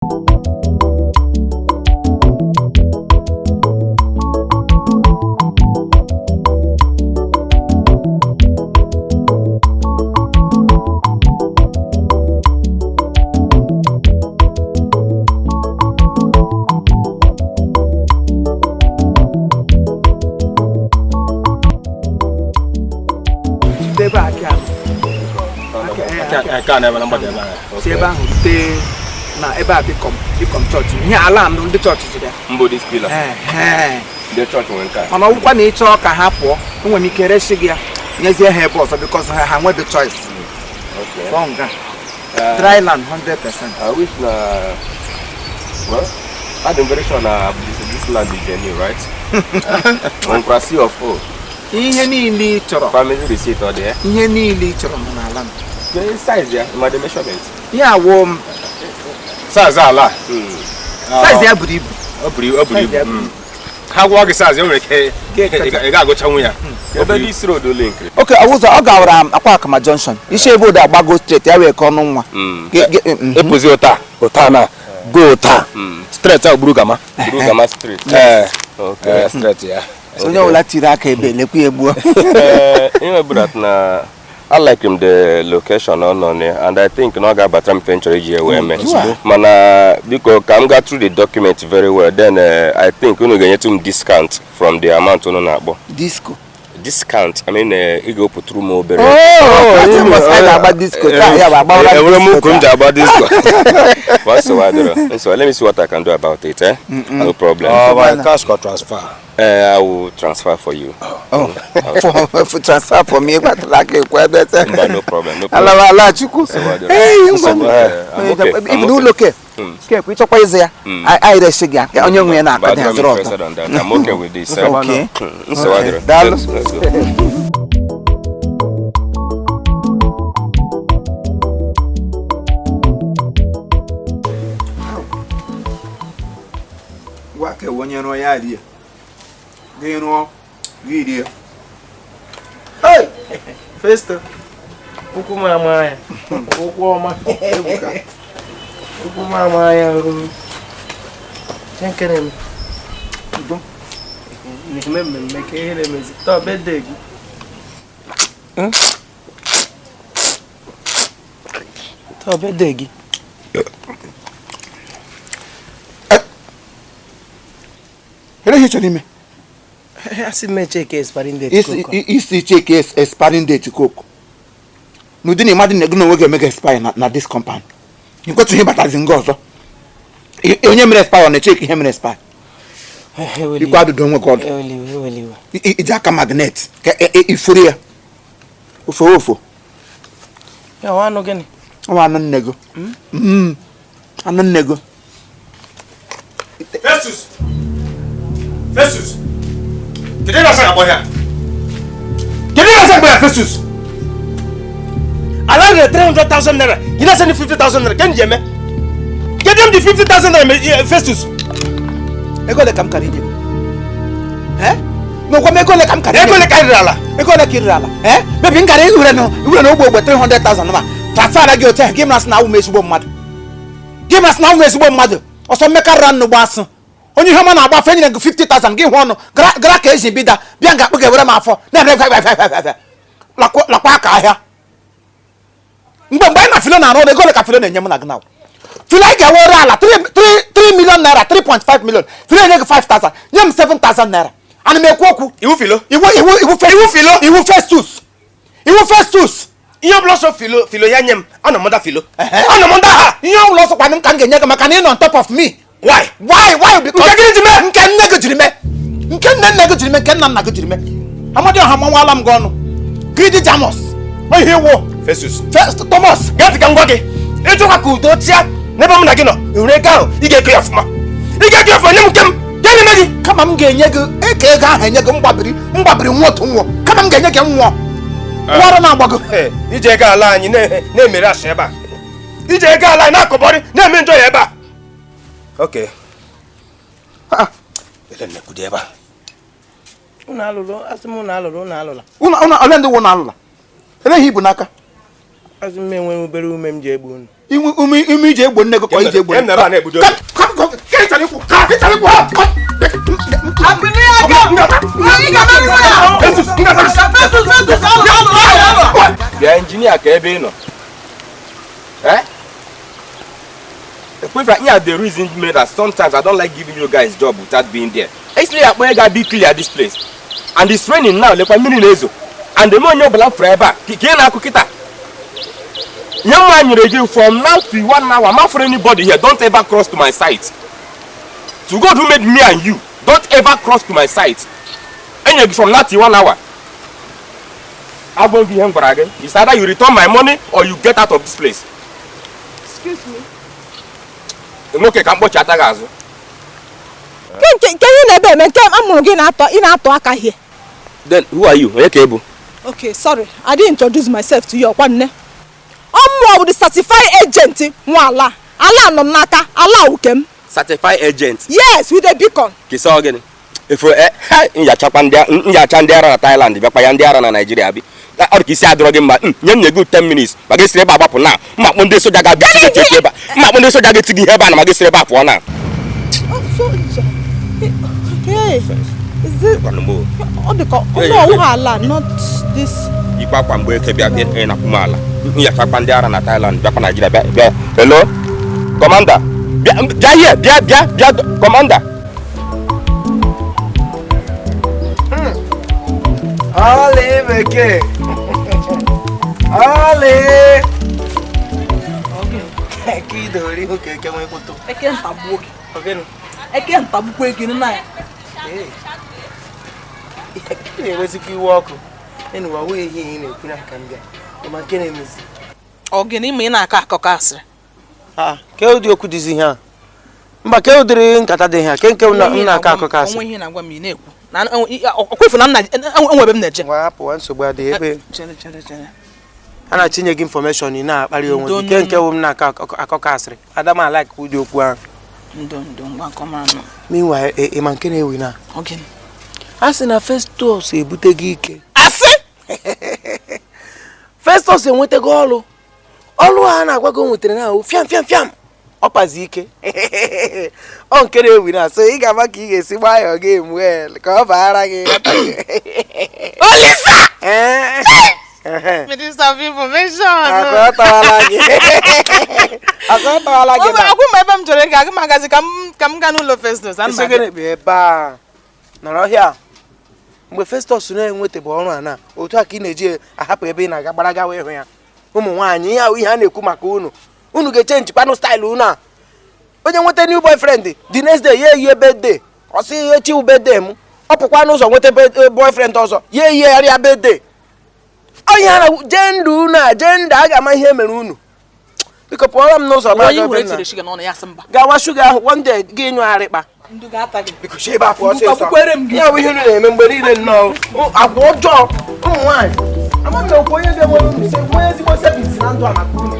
I can't have a number. Na eba become church. Here alarm no the church today. Mbo this pillar. The church won't come. Ana ukwa na icho ka hapo, nwe mi kere shigia. Nyezi e help us because I have the choice. Okay. Songa. Dry land 100%. I wish na well, I'm very sure na this land is genuine, right? On crasi of all. Ihe niile choro. Family receipt or there. Ihe niile choro na alarm. The size there, my measurement. Yeah, wo Size ala. Size ya buri ibu. How work size you make e ga go chanwu ya. Obe this road o link. Okay, awuzo ọ gawara akwa Akama junction. Ise ebe oda agbago straight ya we ko nu nwa. Epozi ota na go ota. Straight a Burugama. Burugama street. Okay, straight ya. So nyo la tira aka ebe lekwu egbu. You know na I like him the location on it, and I think no ga batram venture here where me. Mana because I'm got through the document very well. Then I think we no get some discount from the amount on na. Discount. I mean, you go put through more. Oh, you must about disco. Yeah, about disco. What's the matter? So let me see what I can do about it. No problem. Oh, my cash got transfer. I will transfer for you. For transfer for me, but like a quite better. No problem. No problem. ALA-CHUKWU. Hey, if you look at it, which is there? I sugar. On your way now. I'm okay with this. Okay. So let's go. What a 1 year no idea. They know video. Hey! First, Ukuma maya. Ukuma. Ukuma maya. Tenkerem. Nimeme mekele mezi. To bedegi. To bedegi. Hele hicho nime. Asi me check expiring date cook. Isi check expiring date cook. No didn't imagine no we make expire na this compound. You got to hear about zingozo. Onye mere expire on the check him expire. You got to do what God. Ijaka magnet. Ifuria. Ufo. Ya wano gani? Wano nego. Ano nego. Festus. Did you not say about here? Did you not say about Festus? I like the 300,000 naira. You not send 50,000 naira. Can you me? Get them the 50,000 naira, Festus. Ego le kam karije. No kwa meko le kam karije. Ego le karirala. Ego le kirirala. Baby ngare ure no ogbo 300,000 ma. Transfer na gi hotel. Give us na umesibo mmadu. Give us na umesibo mmadu. Oso meka ran no gbasan. Onye hama na agba fenye 50,000 gi hono. Gra ka eji bida. Bia nga kpege were ma afọ. Na la kwa ka ahia. Mgbe na filo na ro ego le ka filo na enyem na gna. Filo ga were ala 3 million naira, 3.5 million. Filo nye 5,000. Nyem 7,000 naira. Ana me kwoku. Iwu filo. Iwu Festus. Iyo bloso filo ya nyem. Ana monda filo. Ana monda ha. Iyo bloso kwa nka ngenye ka maka on top of me. Why? Because nke nne go jirime. Nke nna go jirime. Amadi ha manwala m gonu. Greedy Jamos. O ihe wo. Festus. Thomas. Get ka ngwa gị. Ejo ka ku do tia. Nebe m na gị no. Ure ka o. Ige ku ya fuma. Ige ku ya fuma nyem kem. Gani megi. Kama m ga-enye gị eke ego ahụ enye gị mgbabiri nwotu nwo. Kama m ga-enye gị nwo. Nwara na agbago. Ije ga ala anyị na-emere asị ebe a. Ije ga ala anyị na-akọbọrị na-eme njọ ya ebe a. Okay. Ele mmekudi ebe a. Una alụla. Una ole ndị wụ na alụla. Ele hi ibu n'aka. Azụ m enwe obere ume m ji egbu unu. Ime ije egbo nne gị ka ije egbo. Em na ebudo. Bịa injinia ka ebe ị nọ. The reason made that sometimes I don't like giving you guys job without being there. Actually, I gotta be clear this place. And it's raining now, like 1 minute ago. And the more you black forever, young man, you from now to 1 hour. I'm not for anybody here. Don't ever cross to my site. To God who made me and you, don't ever cross to my site. And you from now to 1 hour. I won't be him again. It's either you return my money or you get out of this place. Excuse me. Okay, can watch Atagazo. Can you never make I'm Then who are you? Okay, sorry. I didn't introduce myself to you. I'm with the certify agent. Nwa-Aba. Allah no naka. Allah ukem. Certify agent. Yes, with a beacon. Kisa again. If you in your Chandiara Thailand, if you are in Nigeria, or kisi adroge mba nyen good 10 minutes magesire ba abapu na ma kponde soja ga biti take ba ma kponde soja ga tigi heba na magesire ba apu na okay is it on the no not this ipa kwa mbo eke bia na kumala ya chakwa ndi ara na Thailand bia kwa Nigeria bia hello commander bia here bia commander Ale beke. Ale. Okay. Kidori okay kemo ikoto. Eke ntabu oge. Okay no. Eke ntabu kwa ege na ya. Kini weziki wako. Enu wa we hi na ekuna kambia. Ma kene mezi. Oge ni me na aka akoko asịrị. Ke odi okwu dizi ha. Mba ke odiri nkata dị ha. Ke na aka akoko asịrị. Onwe ihe na-agwa m na-ekwu. Na okwefu na enwebe m na-eje. Wa hapụ nsogbu adị ebe. Chere. Ana chinye gị information ị na-akpali onwe gị nke wo m na akụkọ asịrị adama like ụdị okwu ahụ ndo ngwa kọmara nọ meanwhile ị ma nke na-ewi na oge asị na Festus ebute gị ike asị Festus enwetago ọlụ ha na-agwa gị nwetara na fiam ọpazi ike ọ nke na-ewi na so ị ga-ama ka ị ga-esi gbaa ya game well ka ọ baara gị Olisa Minister of Information. Akọtawala gị na. Agwụ ma ebe m chọrọ ịga magazi ka m gaa n'ụlọ Festus. Isogene bụ ebe a nọrọ ọhịa. Mgbe Festus na-enweta bụ ọrụ a na otu a ka ị na-eji ahapụ ebe ị na-aga gbaraga wee hụ ya. Ụmụ nwaanyị ihe a na-ekwu maka unu ga-echenji kwanụ staịlụ unu a. Onye nweta new boyfriend the next day ya eyi birthday. Ọ sị echi bụ birthday m. Ọ pụkwa n'ụzọ nweta boyfriend ọzọ. Ya eyigharịa birthday. Onye ara jendu na jenda aga ma ihe mere unu biko pụọrọ m n'ụzọ ma onye were tiri shiga n'ọnụ ya sị mba gawa shuga ahụ one day gị nyụ arịkpa ndu ga-ata gị biko shebe apụ ọsịsọ ya bụ ihe unu na-eme mgbe niile nnọọ agwa ọjọọ ụmụ nwaanyị ama m na okwu onye ga-enwere unu ise nwee ezigbo sevisi na ndụ a maka unu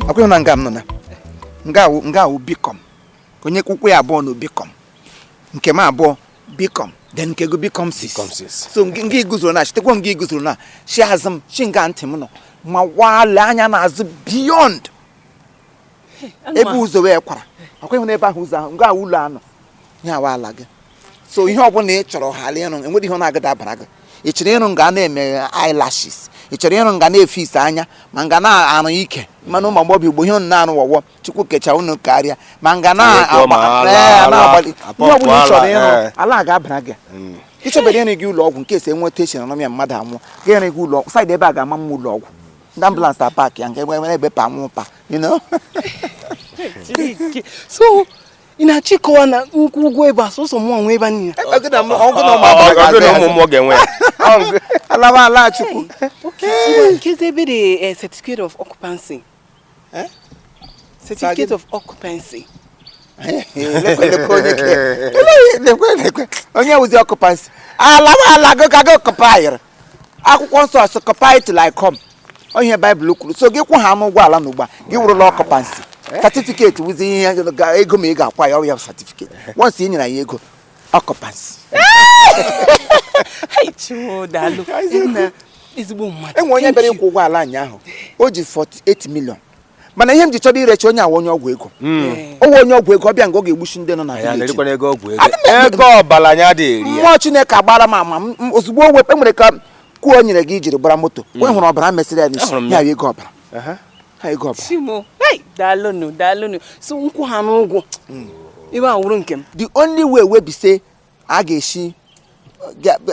akwụghị na nga m nọ na nga awụ bikom onye kwụkwọ ya abụọ na bikom nke m abụọ bikom then nke go bikom 6 so nga iguzoro na chitekwa nga iguzoro na shi azụ m shi nga ntị m nọ ma wale anya n'azụ beyond ebe ụzọ wee kwara akwụghị na ebe ahụ ụzọ ahụ nga ụlọ anọ ya awala gị so ihe ọbụla ị chọrọ ghara ịrụ enwere ihe ọ na-agada abara gị ị chọrọ ịrụ nga na-eme eyelashes ị chọrọ ịrụ nga na-efe isi anya ma nga na-arụ ike mana ụmụ agbọghọ Igbo ihe unu na-arụ wọwọ Chukwu kecha unu karịa ma nga na-agbalị ihe ọbụla ị chọrọ ịrụ ala ga-abara gị ịchọbere ịrị gị ụlọ ọgwụ nke esi enweta echi na ya mmadụ anwụ ga-ere gị ụlọ ọgwụ saịdị ebe a ga-ama mma ụlọ ọgwụ ndị ambulance ta paakị ya nke nwere ebe pa anwụpa so ị na-achọ ịkọwa na nkwu ụgwọ ebe a sọsọ mụọ nwe ebe niile alaba ALA-CHUKWU nkezi ebe dị certificate of occupancy certificate of occupancy onye wuzi occupancy ala go ka go kopayir akwụkwọ nsọ asụ kopay till I come onye Bible kwuru so gị kwụ ha n'ụgwọ ala n'ụgba gị wụrụla occupancy certificate wuzi ihe ego ma ị ga-akwa ya ọya certificate once ị nyere ya ego occupancy enwe onye bịara ịkwụ ụgwọ ala anyị ahụ o ji 48 million mana ihe m ji chọrọ irechi onye awa onye ọgwụ ego owe onye ọgwụ ego ọbịa nga ọ ga-egbuchi ndị nọ na ego ọbala anya dị eri mmụọ Chineke agbara m ama ozugbo o wepụ nwere ka kwuo o nyere gị ijiri gbara moto onye hụrụ ọbara mesịrị ya n'isi ya ego ọbara ego ọbara daalụnụ so nkwụ ha n'ụgwọ ebe a wụrụ nke m the only way webise a ga-esi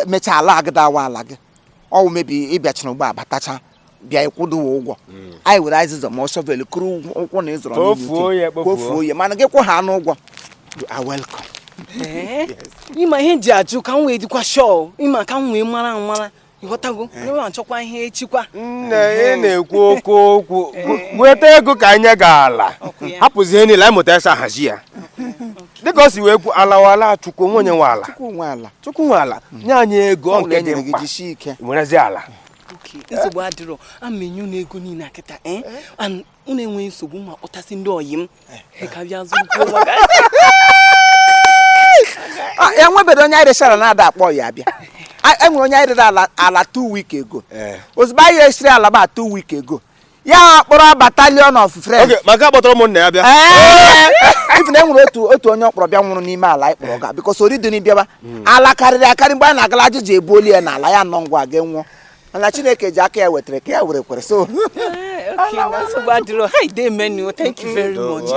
mechaa ala agadawa ala gị ọwụ mebi ịbịachara ụgbọ abatacha bịa ịkwụdo ụgwọ anyị were azịza ma ọ shovel kụrụ ụkwụ na ịzụrụ kpofuo ya mana gị kwụ ha n'ụgwọ you are welcome. ịma ihe ji ajụ ka m wee dịkwa shọọ ịma ka m wee mara ịghọtago onye achọkwa ihe echikwa nne ị na-ekwu oke okwu weta ego ka anyị ga-ala hapụzi ihe niile anyị mụta esa hazi ya dịka o si wee kwu ALA-CHUKWU onye nwe ala Chukwu nwe ala nye anyị ego nke dị mkpa nwerezi ala nsogbu adịrọ amenyu na ego niile akịta unu enweghị nsogbu ma kpọtasị ndị ọyị m ka bịa zụrụ ya nwebedo onye anyị rechara na-ada akpọ ya abịa enwere onye anyị rere ala 2 weeks ago ozugbo anyị resiri ala ba 2 weeks ago ya kpọrọ battalion of friends maka kpọtara ụmụnne ya bịa ifuna enwere otu onye ọkpọrọ bịa nwụrụ n'ime ala anyị kpọrọ ga bikos oridoni bịaba ala karịrị akarị mgbe anyị na-agala ajụjụ ebuoli ya n'ala ya nọ ngwa ga nwụọ mana Chineke ji aka ya wetara ka ya were kwere so thank you very much.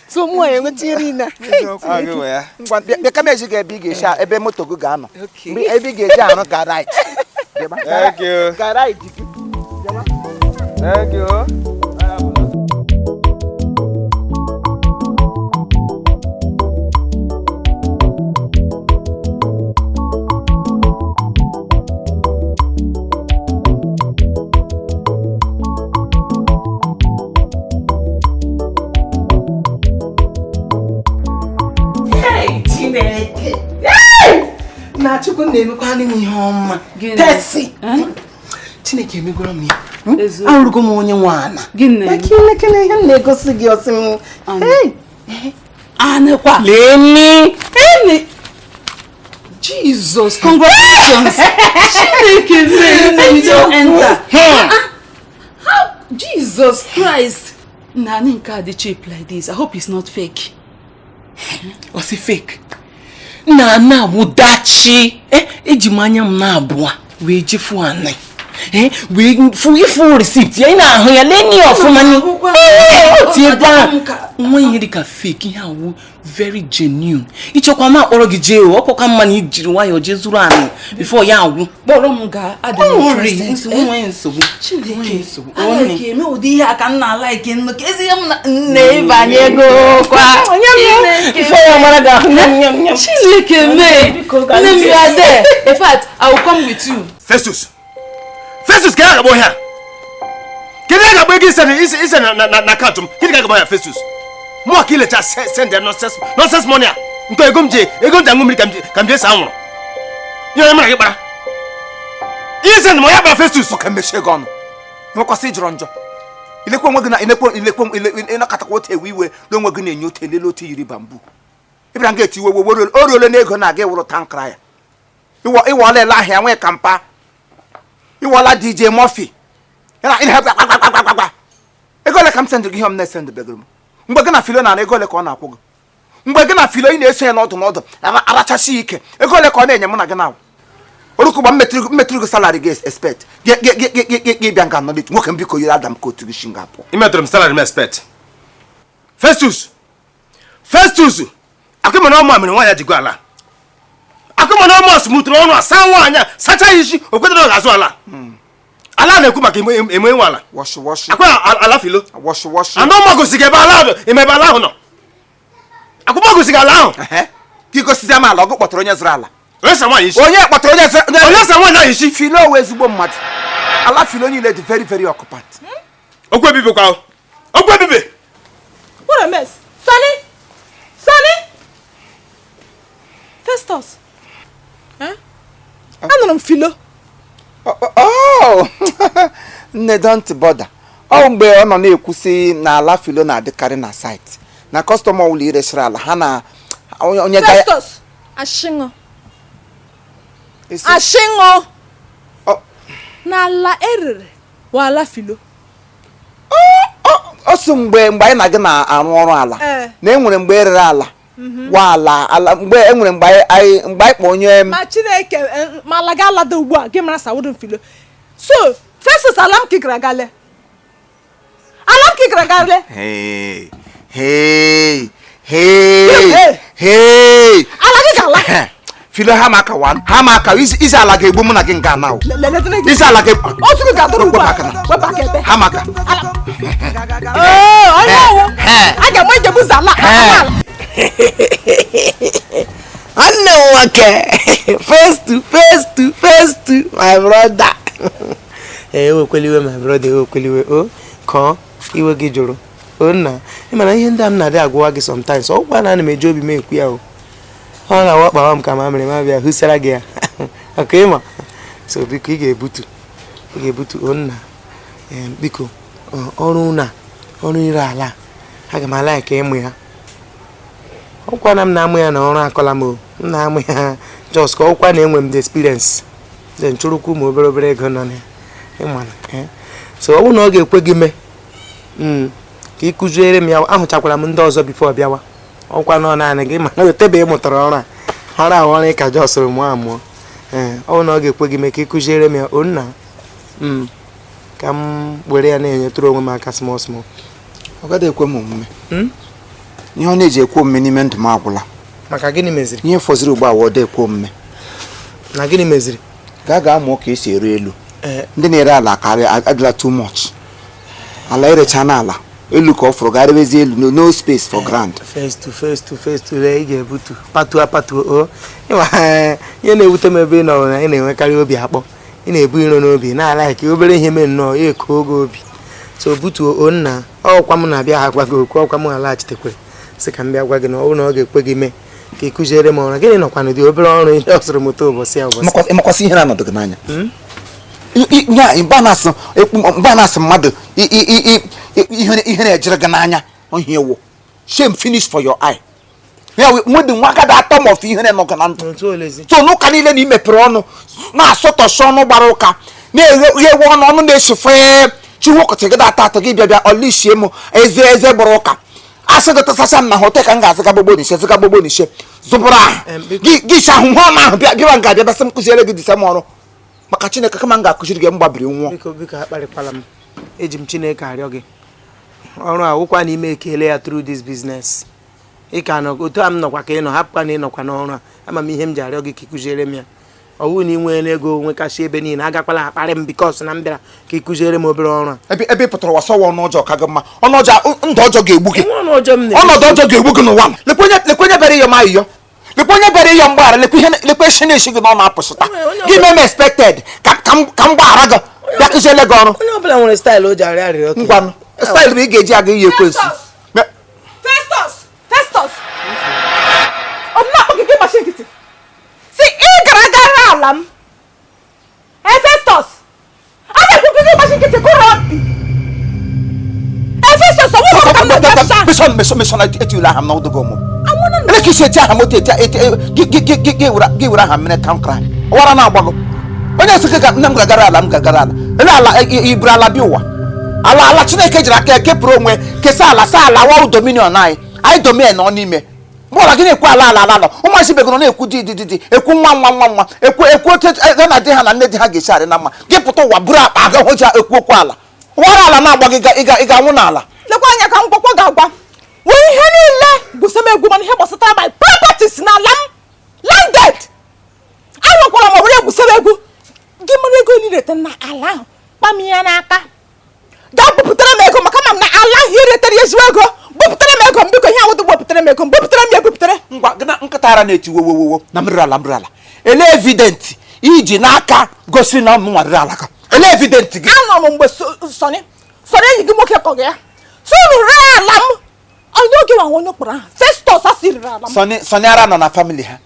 So mụ enwetiri na bịa ka meji ga-ebe ị ga-esi ebe moto gị ga-anọ ebe ị ga-eji arụ ga right ga right thank you. na Chukwu na-emekwa n'ime ihe ọma tesi Chineke emegwara m ya arụgo m onye nwaana kele ihe na-egosi gị osi m anekwa leni Jesus, congratulations. Chineke me don't enter. How Jesus Christ. Nani nka dị cheap like this. I hope it's not fake. Was it fake? Na wudachi. Eji manya m na abụọ wee jefu anị. We full receipt. Ya na ahụ ya leni ọfụma ni. Tie down. Nwa ihe dị ka fake ihe awụ very genuine. Ichokwa ma kpọrọ gị jee o ọkụka mma na ijiri nwayọ je zuru anị before ya agwụ. Kpọrọ m ga adị nsogbu. Chineke nsogbu. Eme ụdị ihe aka nna like nnụ ka ezi m na ịbanye ego kwa. Chineke me. Nne m ya there. In fact, I will come with you. Festus ka ya gabo here. Kede ya gabo igi ise na kantum. Kede ya gabo here Festus. Mo akile cha send them nonsense money. Nko egomje ngumri kamje sa anwuru. Yo ya mara gị bara. Ise mo ya ba Festus ka meshe gonu. Mo kwasi jiro njo. Ilekwo onwe gị na ilekwo katakwa otu ewe iwe na onwe gị na-enye otu elele otu yiri bambu. Ibra nga eti we orole na ego na ga ewuru tankra ya. Iwo ole la ahia nwe kampa. Iwola DJ Murphy. Ina help gba. Ego le kam send gị hom na send bedroom. Mgbe gị na filo na ego le ka ọ na-akwụ gị. Mgbe gị na filo ị na-eso ya n'ọdụ arachasi ike. Ego le ka ọ na-enye m na gị na. Orukuba metru salary guys expect. Get bianca knowledge. Nwoke mbiko yiri Adam ko to Singapore. Imetrum salary me expect. Festus. Akuma no mo amene wanya jigo ala. Akuma no mo smooth no asan wanya sacha yishi okwedo no gazo ala. Ala na ekuma ke emo wala. Wash. Akwa ala filo. Wash. Ando mo go sige ba ala imeba ala no. Akuma go sige ala. Kiko sisi ma ala go kpotoro onye zuru ala. Onye sama yishi. Onye kpotoro onye sama na yishi. Filo we ezigbo mmadu. Ala filo niile dị very very occupant. Okwe bibe kwa. Okwe bibe. What a mess. Sonny. Festus. Anụrụ m filo. Oh. Nne don't bother. Ọ mgbe ọ nọ na-ekwusi na ala filo na-adịkarị na site. Na customer ụlọ iresịrị ala ha na onye ga Festus. Ashingo. N'ala erere wa ala filo. Osu mgbe anyị na gị na-arụ ọrụ ala na enwere mgbe erere ala wa ala mgbe enwere mgbe anyị kpọ onye ma Chineke ma ala ga alada ugbu a gị mara sawụdụ filo. So Festus alam kigara gale. Hey. Ala gị gala. Filo ha maka one ha maka isi ala ga-egbu mụ na gị nga now. Isi ala ga otu gị ga-adọrọ ugbu a wepaka ebe ha maka onye ọwụ a ga-enwe ijebu zala Anne nwoke face to my brother. Ewekweliwe my brother ewekweliwe o ko iwe gị jụrụ o nna ịmana ihe ndị a m na-adị agwụwa gị sometimes ọ gwa na ana m eji obi m ekwu ya o ọ na-awakpawa m ka ma mere ma bịa hụsara gị ya aka ịma so biko ị ga-ebutu o nna biko ọrụ ire ala aga m ala ka ịmụ ya ọkwa na m na-amụ ya na ọrụ akọla m na-amụ ya just ka ọkwa na enwe m the experience then chụrụkwu m obere ego nọ na ịma so ọ bụ na ọ ga-ekwe gị mee ka ị kụziere m ya ahụchakwara m ndị ọzọ bifo bịawa ọkwa nọ naanị gị ma otebe ị mụtara ọrụ ọrụ ka jọsụrụ mụọ amụọ ọ bụ na ọ ga-ekwe gị mee ka ị kụziere m ya o nna ka m were ya na-enyetụrụ onwe m aka small ọ gaghị ekwe m omume ihe ọ na-eji ekwe omume n'ime ndụ m agwụla maka gịnị meziri ihe fọziri ugbu a wọda ekwe omume na gịnị meziri ga amụọ ka esi ere elu ndị na-ere ala karịa adịla too much ala erecha na ala elu ka ọ fụrụ garịbezi elu no space for ground face to face ị ga-ebutu patuo ihe na-ewute m ebe ị nọrọ na ị na-enwekarị obi akpọ ị na-ebu iro n'obi na-ala ka obere ihe mee nnọọ ya eko oge obi so butuo o nna ọkwa m na-abịa ha gwa gị okwu ọkwa m alaghachitekwere sị ka m bịa gwa gị na ọ bụrụ na ọ ga-ekwe gị mee ka ị kụziere m ọrụ gịnị nọkwa n'ụdị obere ọrụ ihe ọ sụrụ m ụtọ ụbọchị ịmakwasị ihe na-anọdụ gị n'anya mgbe na-asị mmadụ ihe na-ejere gị n'anya ihe ewu shame finish for your eye nwedị nwa agada atọ ma ọfụ ihe na-enọgị na ndụ so n'ụka niile na imepere ọnụ na-asọtọsị ọnụ gbara ụka na-eghe ọnụ na-esofe chiwokọtagịda atọ gị bịa ọlishie m eze gbara ụka asị gị tasacha m na hotel ka m ga-azịga gbogbo n'ise zụbụrụ ahụ gị cha ahụ hụ ọnụ ahụ bịa nga abịa basị m kụziere gị dise m ọrụ maka Chineke kama m ga-akụziri gị mgbabiri nwụọ biko akparịkwala m eji m Chineke arịọ gị ọrụ a wụkwa n'ime ekele ya through this business ị ka nọ otu a m nọkwa ka ị nọ hapụkwa na ị nọkwa n'ọrụ a ama m ihe m ji arịọ gị ka ị kụziere m ya ọ bụrụ na ị nwere ego nwekasị ebe niile agakwala akparị m bikos na m bịara ka ị kụziere m obere ọrụ a ebe ị pụtara wasawa ọnụ ọjọọ ka gị mma ọnụ ọjọọ ndụ ọjọọ ga-egbu gị ọnọdụ ọjọọ ga-egbu gị n'ụwa lekwe onye bịara ịyọ m ayịyọ lekwe onye bịara ịyọ mgbaghara lekwe esi na-esi gị n'ọnụ apụsịta gị mee m expected ka m gbaghara gị bịa kụziele gị ọrụ onye ọbụla nwere staịlụ o ji arịọ arịrịọ ngwanụ staịlụ ị ga-eji aga iyi ekwensu Festus ọbụna akpọ gị gbachi nkịtị si ị gara gara ala m Festus a na-ekwu gị gbachi nkịtị kụrụ obi Festus ọwụwa ka m na-abịa meshọn etiwila aha m na ụdụgị ọmụ ele ka isi eti aha moto gị were aha mmiri kam kra ọwara na-agbago onye nsị nne m gagara ala m gagara ala ele ala iburu ala bịa ụwa ala Chineke jiri aka kepụrụ onwe kesa ala sa ala wa dominion anyị domin nọ n'ime mụ Ekwola gị na-ekwu ala. Ụmụasị begoro na-ekwu di. Ekwu nwa. Ekwu otu na di ha na nne di ha ga-esi na mma. Gị pụta ụwa buru akpa aga hụja ekwu okwu ala. Wara ala na-agba gị ị ga-anwụ n'ala. Lekwa anya ka mgbakwa ga-agwa. Wee ihe niile bụ semegwu mana ihe gbasatara my properties na ala m. Landed. Arụkwara m were egwu semegwu. Gị mara ego nirete na ala ahụ. Kpam ya n'aka. Gaa bupụtara m ego maka ma m na ala ahụ iretere ya ezigbo ego. Bupụtara m ego m biko ihe awụdụ bupụtara m ego m bupụtara m ya bupụtara. Ngwa gị na nkịta ara na-eti wowowo na mmiri ala. Ele evident iji n'aka gosi na m nwarịrị ala ka. Ele evident gị. Anọ m mgbe Sọnị enyi gị nwoke kọgị ya. Sọnụ ree ala m. Onye oge nwa onye kpọrọ aha. Festus asị rere ala m. Sọnị ara nọ na family ha.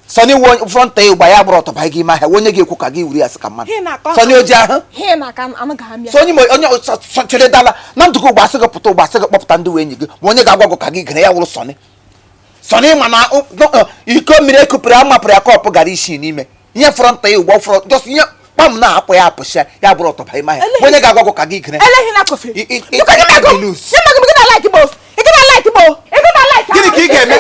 Sọnị wo front ịgba ya gbara ọtọba gị ma ha onye ga-ekwu ka gị wuri ya sị ka mmadụ. Sọnị oji ahụ. He na ka anaghị amịa. Sọnị onye chere dala na ndụkọ ụgbọ asị gị pụta ụgbọ asị gị kpọpụta ndị enyi gị ma onye ga-agwa gị ka gị gere ya wụrụ Sọnị. Sọnị ma na iko mmiri ekupụrụ amapụrụ ya kọpụ gara isi n'ime. Ihe front ịgba front just ihe kpam na apụ ya apụsịa ya bụrụ ọtọba ịma ya. Onye ga-agwa gị ka gị gere. Eleghị na kofi. Dịka gị mego. Nye mego gị na like bo. Ị gị na like bo. Ị gị na like. Gịnị ka ị ga-eme? Ị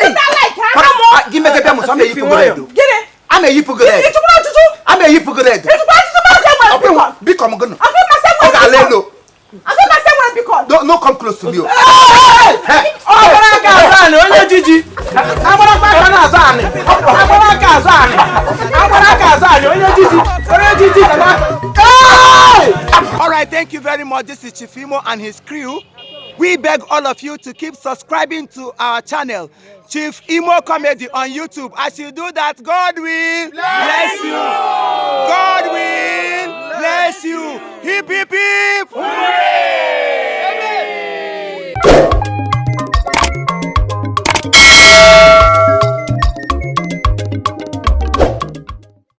gị na like ha. Gị mege bịa mụsọ na-eyipụ goredo. Gịnị? A na-eyipụ goredo. Ịtụkwa ọtụtụ. A na-eyipụ goredo. Ịtụkwa ọtụtụ ma se nwere bikon. Biko m gụnụ. Afị ma se Ọ nwere ga-ala elu. Afị ma se nwere bikon. No come close to me. Agbara aka azụ anị onye jiji. Agbara aka na-azụ anị. Agbara aka azụ anị. Agbara aka azụ anị onye jiji. Onye jiji kana. All right, thank you very much. This is Chief Imo and his crew. We beg all of you to keep subscribing to our channel, Chief Imo Comedy on YouTube. As you do that, God will bless you. God will bless you. He be